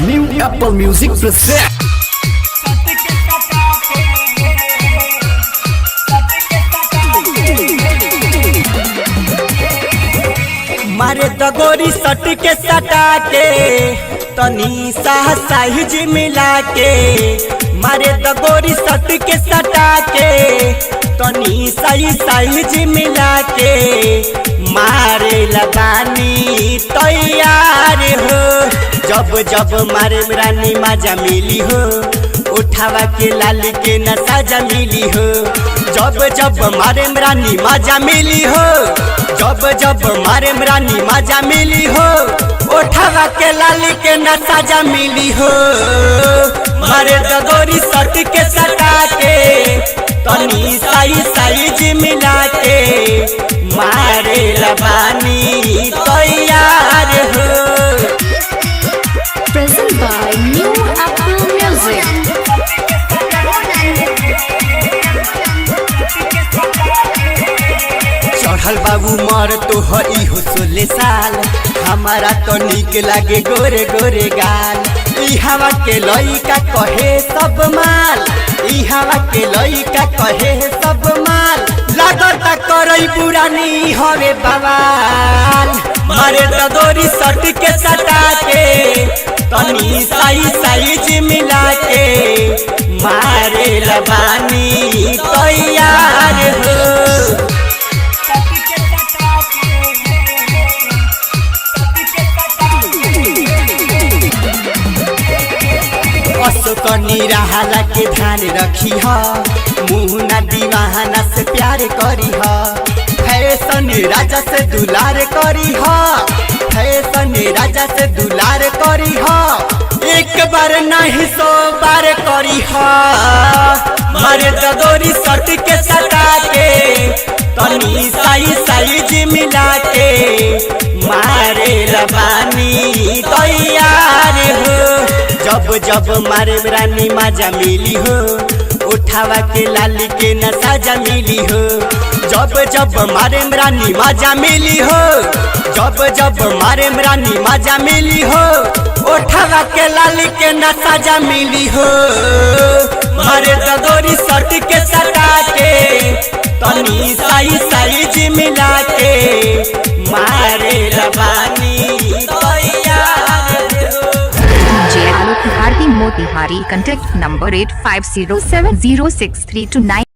New Apple Music presents मारे दगोरी सट के सटा के तनी सा साइज मिला के मारे दगोरी सट के सटा के तनी सही साइज मिला के मारे लगानी तैयार हो जब जब मारे रानी मजा मिली हो उठावा के लाल के न साजा मिली हो जब जब मारे रानी मजा मिली हो जब जब मारे रानी मजा मिली हो उठावा के लाल के न साजा मिली हो मारे दगोरी सट के सटा के तनी सही साइज मिला के मारे लबानी तैयार हो। Present by New Apple Music. चढ़ल बाबू मर तो हई हो 16 साल हमारा तो निक लागे गोरे गोरे गाल ई हवा के लइका कहे सब माल ई हवा के लइका कहे सब माल लागता करई पुरानी हवे बवाल मारे दगोरी सट के सटा के तनी सही साइज मिला के मारे लबानी तैयार हो। कनी रहाला के ध्यान रखी हा मुहना दीवाना से प्यार करी हा फैशन राजा से दुलार करी हा फैशन राजा से दुलार करी हा एक बार नहीं 100 बार करी हा मारे दगोरी सट के सटा के तनी सही साइज मिला के मारे रबानी तैयार हो जब जब मारे रानी मजा मिली हो उठावा के लाली के न साजा मिली हो जब जब मारे रानी मजा मिली हो जब जब मारे रानी मजा मिली हो उठावा के लाली के न साजा मिली हो मारे दगोरी सट के सटा के तनी सही साइज मिला के मारे रबानी तैयार Bharti Motihari. Contact number 8507063229.